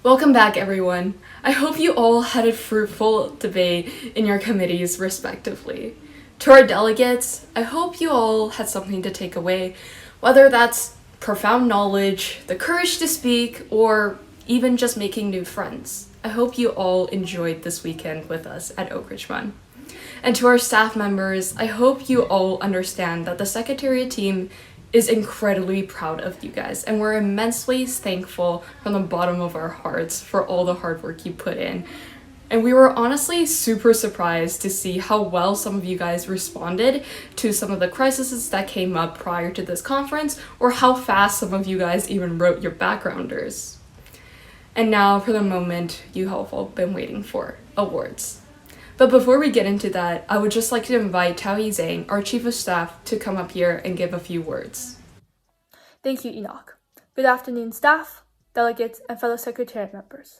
Welcome back, everyone. I hope you all had a fruitful debate in your committees, respectively. To our delegates, I hope you all had something to take away, whether that's profound knowledge, the courage to speak, or even just making new friends. I hope you all enjoyed this weekend with us at Oakridge Run. And to our staff members, I hope you all understand that the Secretariat team is incredibly proud of you guys, and we're immensely thankful from the bottom of our hearts for all the hard work you put in. And we were honestly super surprised to see how well some of you guys responded to some of the crises that came up prior to this conference, or how fast some of you guys even wrote your backgrounders. And now for the moment you have all been waiting for, awards. But before we get into that, I would just like to invite Taoyi Zhang, our Chief of Staff, to come up here and give a few words. Thank you, Enoch. Good afternoon, staff, delegates, and fellow Secretariat members.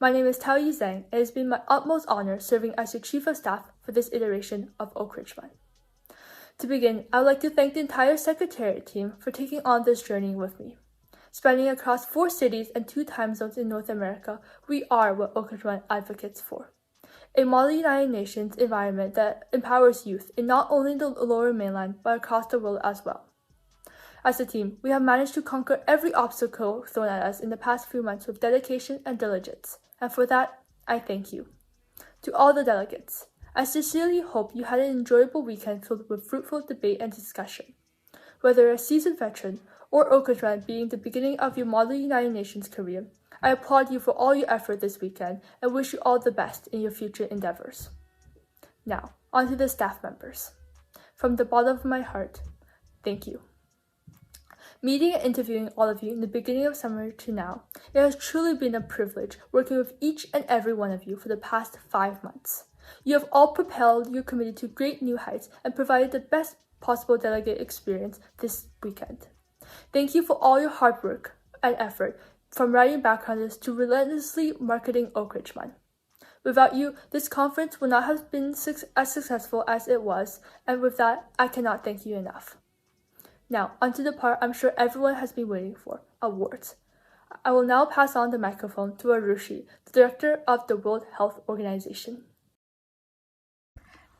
My name is Taoyi Zhang, and it has been my utmost honor serving as your Chief of Staff for this iteration of Oakridge Run. To begin, I would like to thank the entire Secretariat team for taking on this journey with me. Spanning across 4 cities and 2 time zones in North America, we are what Oakridge Run advocates for. A model United Nations environment that empowers youth in not only the Lower Mainland, but across the world as well. As a team, we have managed to conquer every obstacle thrown at us in the past few months with dedication and diligence, and for that, I thank you. To all the delegates, I sincerely hope you had an enjoyable weekend filled with fruitful debate and discussion. Whether a seasoned veteran or Oakridge Run being the beginning of your model United Nations career, I applaud you for all your effort this weekend and wish you all the best in your future endeavors. Now, on to the staff members. From the bottom of my heart, thank you. Meeting and interviewing all of you in the beginning of summer to now, it has truly been a privilege working with each and every one of you for the past 5 months. You have all propelled your committee to great new heights and provided the best possible delegate experience this weekend. Thank you for all your hard work and effort, from writing backgrounders to relentlessly marketing Oakridge Run. Without you, this conference would not have been as successful as it was, and with that, I cannot thank you enough. Now, onto the part I'm sure everyone has been waiting for, awards. I will now pass on the microphone to Arushi, the Director of the World Health Organization.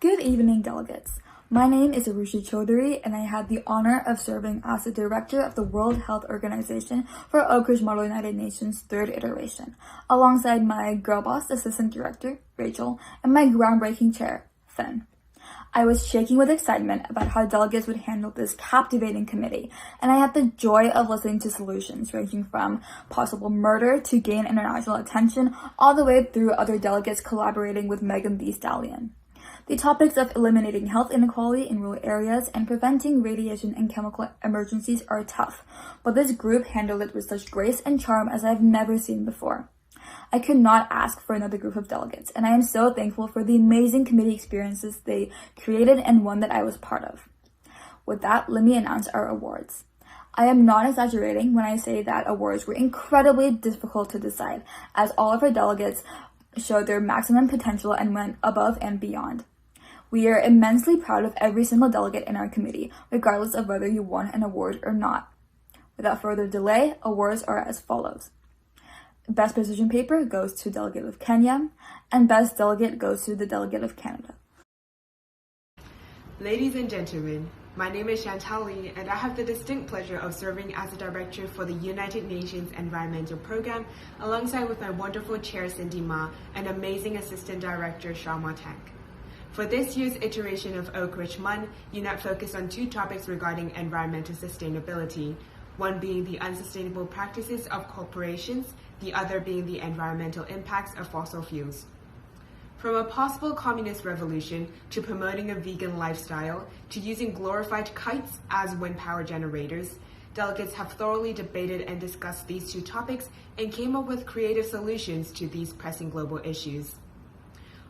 Good evening, delegates. My name is Arushi Chaudhary, and I had the honor of serving as the Director of the World Health Organization for Oakridge Model United Nations 3rd iteration, alongside my girl boss Assistant Director, Rachel, and my groundbreaking chair, Finn. I was shaking with excitement about how delegates would handle this captivating committee, and I had the joy of listening to solutions ranging from possible murder to gain international attention, all the way through other delegates collaborating with Megan Thee Stallion. The topics of eliminating health inequality in rural areas and preventing radiation and chemical emergencies are tough, but this group handled it with such grace and charm as I've never seen before. I could not ask for another group of delegates, and I am so thankful for the amazing committee experiences they created and one that I was part of. With that, let me announce our awards. I am not exaggerating when I say that awards were incredibly difficult to decide, as all of our delegates showed their maximum potential and went above and beyond. We are immensely proud of every single delegate in our committee, regardless of whether you won an award or not. Without further delay, awards are as follows. Best Position Paper goes to Delegate of Kenya, and Best Delegate goes to the Delegate of Canada. Ladies and gentlemen, my name is Chantal Lee, and I have the distinct pleasure of serving as the Director for the United Nations Environmental Program, alongside with my wonderful Chair Cindy Ma and amazing Assistant Director Sharma Tank. For this year's iteration of Oakridge Run, UNEP focused on 2 topics regarding environmental sustainability, one being the unsustainable practices of corporations, the other being the environmental impacts of fossil fuels. From a possible communist revolution to promoting a vegan lifestyle to using glorified kites as wind power generators, delegates have thoroughly debated and discussed these 2 topics and came up with creative solutions to these pressing global issues.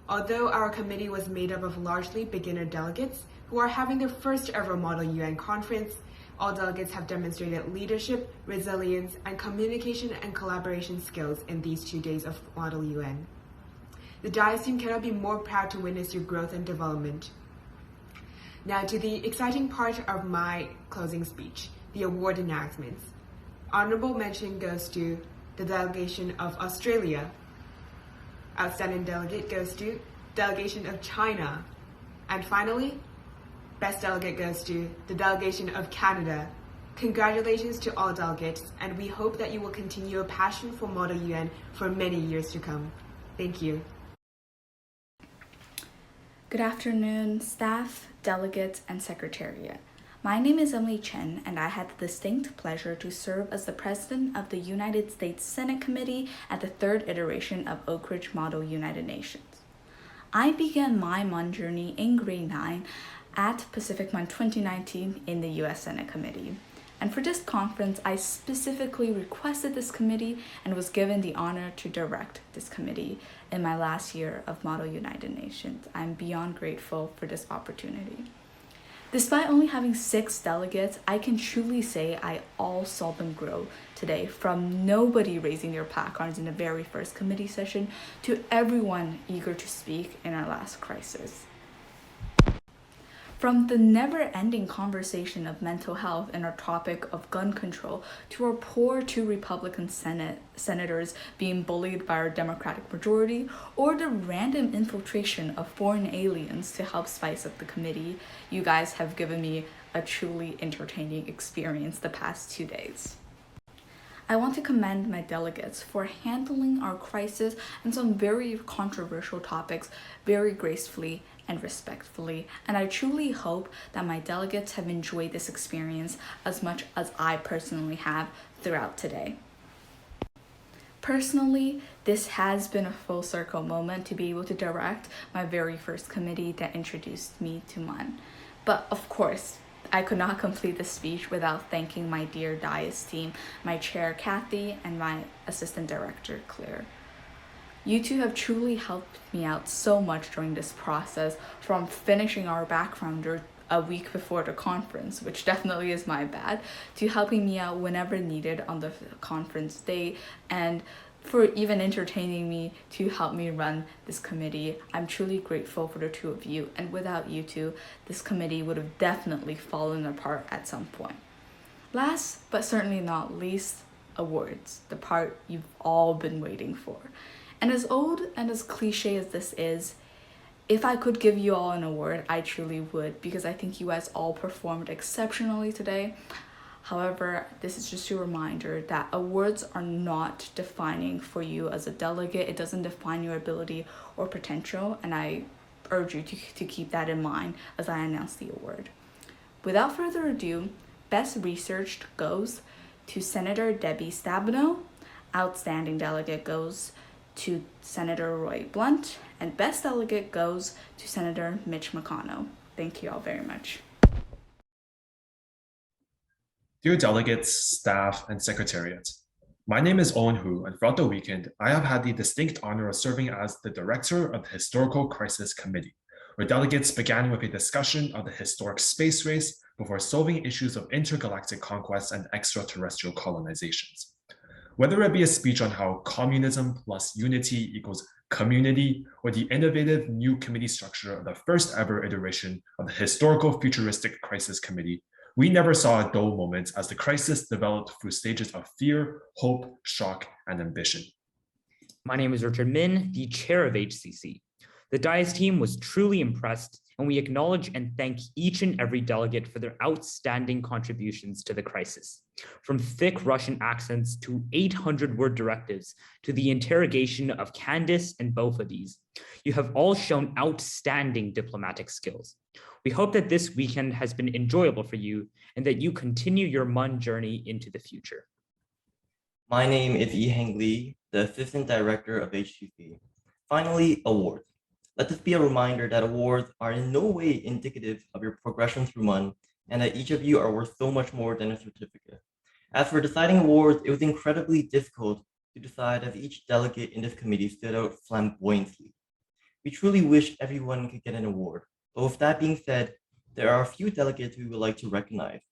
Although our committee was made up of largely beginner delegates who are having their first ever Model UN conference, all delegates have demonstrated leadership, resilience, and communication and collaboration skills in these 2 days of Model UN. The DIAS team cannot be more proud to witness your growth and development. Now to the exciting part of my closing speech, the award announcements. Honorable mention goes to the delegation of Australia. Outstanding delegate goes to delegation of China. And finally, best delegate goes to the delegation of Canada. Congratulations to all delegates, and we hope that you will continue your passion for Model UN for many years to come. Thank you. Good afternoon, staff, delegates, and secretariat. My name is Emily Chen, and I had the distinct pleasure to serve as the president of the United States Senate Committee at the third iteration of Oakridge Model United Nations. I began my MUN journey in grade 9 at Pacific MUN 2019 in the U.S. Senate Committee. And for this conference, I specifically requested this committee and was given the honor to direct this committee in my last year of Model United Nations. I'm beyond grateful for this opportunity. Despite only having 6 delegates, I can truly say I all saw them grow today, from nobody raising their placards in the very first committee session to everyone eager to speak in our last crisis. From the never-ending conversation of mental health and our topic of gun control to our poor 2 Republican senators being bullied by our Democratic majority, or the random infiltration of foreign aliens to help spice up the committee, you guys have given me a truly entertaining experience the past 2 days. I want to commend my delegates for handling our crisis and some very controversial topics very gracefully and respectfully, and I truly hope that my delegates have enjoyed this experience as much as I personally have throughout today. Personally, this has been a full circle moment to be able to direct my very first committee that introduced me to MUN. But of course, I could not complete this speech without thanking my dear Dias team, my chair Kathy, and my assistant director Claire. You two have truly helped me out so much during this process, from finishing our backgrounder a week before the conference, which definitely is my bad, to helping me out whenever needed on the conference day, and for even entertaining me to help me run this committee. I'm truly grateful for the 2 of you, and without you two, this committee would have definitely fallen apart at some point. Last, but certainly not least, awards, the part you've all been waiting for. And as old and as cliche as this is, if I could give you all an award, I truly would, because I think you guys all performed exceptionally today. However, this is just a reminder that awards are not defining for you as a delegate. It doesn't define your ability or potential, and I urge you to keep that in mind as I announce the award. Without further ado, Best Researched goes to Senator Debbie Stabenow, Outstanding Delegate goes to Senator Roy Blunt, and Best Delegate goes to Senator Mitch McConnell. Thank you all very much. Dear delegates, staff, and secretariat, my name is Owen Hu, and throughout the weekend, I have had the distinct honor of serving as the director of the Historical Crisis Committee, where delegates began with a discussion of the historic space race before solving issues of intergalactic conquest and extraterrestrial colonizations. Whether it be a speech on how communism plus unity equals community, or the innovative new committee structure of the first ever iteration of the Historical Futuristic Crisis Committee, we never saw a dull moment as the crisis developed through stages of fear, hope, shock, and ambition. My name is Richard Min, the chair of HCC. The Dias team was truly impressed, and we acknowledge and thank each and every delegate for their outstanding contributions to the crisis. From thick Russian accents to 800-word directives to the interrogation of Candace and Bofades, you have all shown outstanding diplomatic skills. We hope that this weekend has been enjoyable for you and that you continue your MUN journey into the future. My name is Yiheng Li, the Assistant Director of HCC. Finally, awards. Let this be a reminder that awards are in no way indicative of your progression through MUN, and that each of you are worth so much more than a certificate. As for deciding awards, it was incredibly difficult to decide as each delegate in this committee stood out flamboyantly. We truly wish everyone could get an award, but with that being said, there are a few delegates we would like to recognize.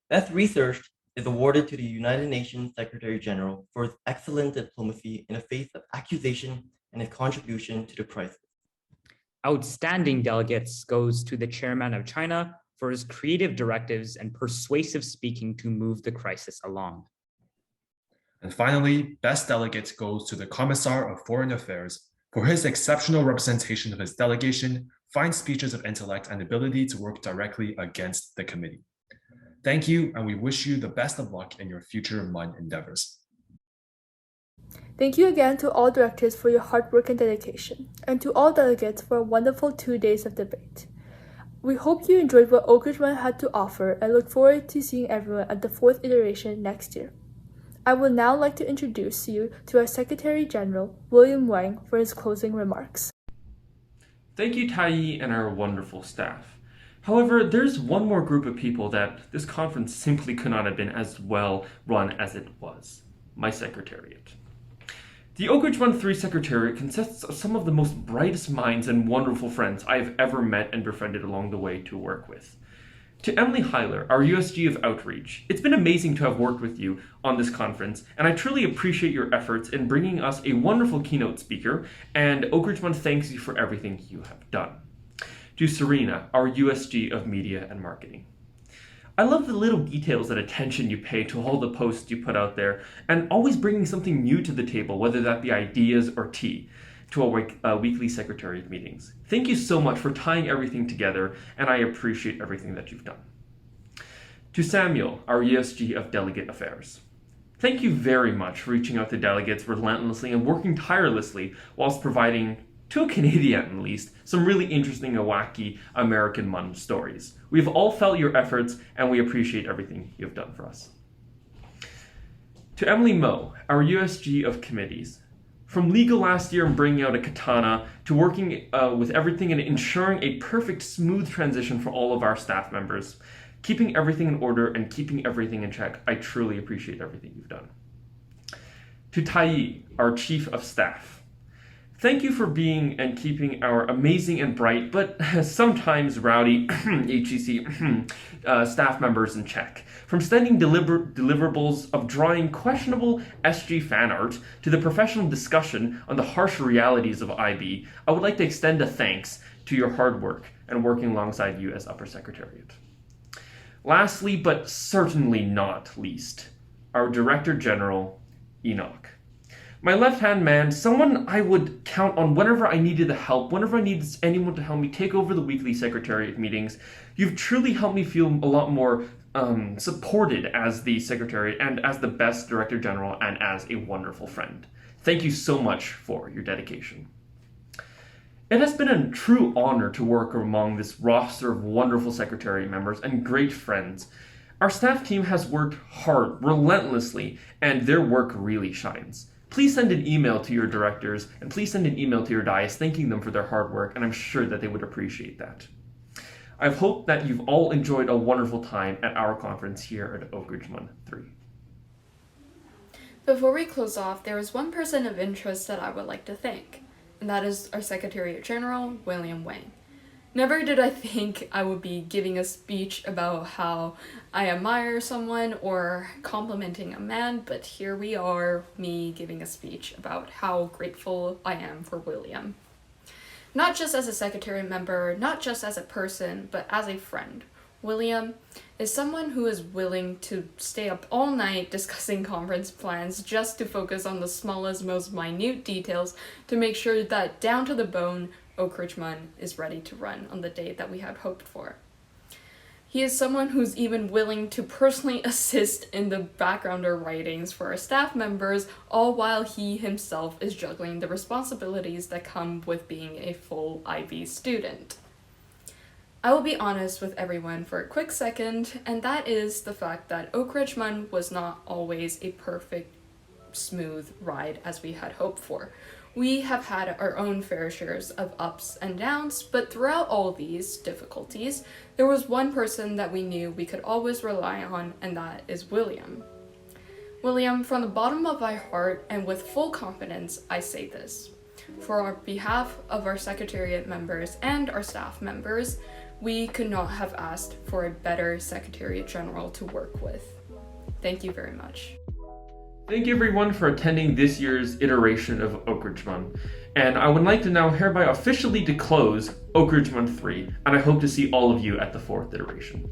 Best Researched is awarded to the United Nations Secretary General for his excellent diplomacy in the face of accusation and his contribution to the crisis. Outstanding delegates goes to the chairman of China for his creative directives and persuasive speaking to move the crisis along. And finally, Best Delegate goes to the Commissar of Foreign Affairs for his exceptional representation of his delegation, fine speeches of intellect, and ability to work directly against the committee. Thank you, and we wish you the best of luck in your future MUN endeavors. Thank you again to all directors for your hard work and dedication, and to all delegates for a wonderful 2 days of debate. We hope you enjoyed what Oakridge MUN had to offer and look forward to seeing everyone at the 4th iteration next year. I would now like to introduce you to our Secretary General, William Wang, for his closing remarks. Thank you, Tai and our wonderful staff. However, there's one more group of people that this conference simply could not have been as well run as it was: my secretariat. The Oakridge MUN 3 Secretariat consists of some of the most brightest minds and wonderful friends I have ever met and befriended along the way to work with. To Emily Heiler, our USG of Outreach, it's been amazing to have worked with you on this conference, and I truly appreciate your efforts in bringing us a wonderful keynote speaker, and Oakridge MUN thanks you for everything you have done. To Serena, our USG of Media and Marketing. I love the little details and attention you pay to all the posts you put out there, and always bringing something new to the table, whether that be ideas or tea, to our weekly secretariat meetings. Thank you so much for tying everything together, and I appreciate everything that you've done. To Samuel, our USG of Delegate Affairs. Thank you very much for reaching out to delegates relentlessly and working tirelessly whilst providing, to a Canadian at least, some really interesting and wacky American MUN stories. We've all felt your efforts, and we appreciate everything you've done for us. To Emily Moe, our USG of Committees. From legal last year and bringing out a katana, to working with everything and ensuring a perfect, smooth transition for all of our staff members, keeping everything in order and keeping everything in check, I truly appreciate everything you've done. To Tai, our Chief of Staff. Thank you for being and keeping our amazing and bright, but sometimes rowdy HEC staff members in check. From studying deliverables of drawing questionable SG fan art to the professional discussion on the harsh realities of IB, I would like to extend a thanks to your hard work and working alongside you as Upper Secretariat. Lastly, but certainly not least, our Director General, Enoch. My left-hand man, someone I would count on whenever I needed the help, whenever I needed anyone to help me take over the weekly secretariat meetings. You've truly helped me feel a lot more supported as the secretary and as the best Director General and as a wonderful friend. Thank you so much for your dedication. It has been a true honor to work among this roster of wonderful secretariat members and great friends. Our staff team has worked hard, relentlessly, and their work really shines. Please send an email to your directors, and please send an email to your dais thanking them for their hard work, and I'm sure that they would appreciate that. I hope that you've all enjoyed a wonderful time at our conference here at Oakridge MUN 3. Before we close off, there is one person of interest that I would like to thank, and that is our Secretariat General, William Wang. Never did I think I would be giving a speech about how I admire someone or complimenting a man, but here we are, me giving a speech about how grateful I am for William. Not just as a secretariat member, not just as a person, but as a friend. William is someone who is willing to stay up all night discussing conference plans just to focus on the smallest, most minute details to make sure that down to the bone, Oakridge MUN is ready to run on the day that we had hoped for. He is someone who's even willing to personally assist in the backgrounder writings for our staff members, all while he himself is juggling the responsibilities that come with being a full IB student. I will be honest with everyone for a quick second, and that is the fact that Oakridge MUN was not always a perfect, smooth ride as we had hoped for. We have had our own fair shares of ups and downs, but throughout all these difficulties, there was one person that we knew we could always rely on, and that is William. William, from the bottom of my heart and with full confidence, I say this. For our behalf of our Secretariat members and our staff members, we could not have asked for a better Secretariat General to work with. Thank you very much. Thank you everyone for attending this year's iteration of Oakridge MUN, and I would like to now hereby officially close Oakridge MUN 3, and I hope to see all of you at the 4th iteration.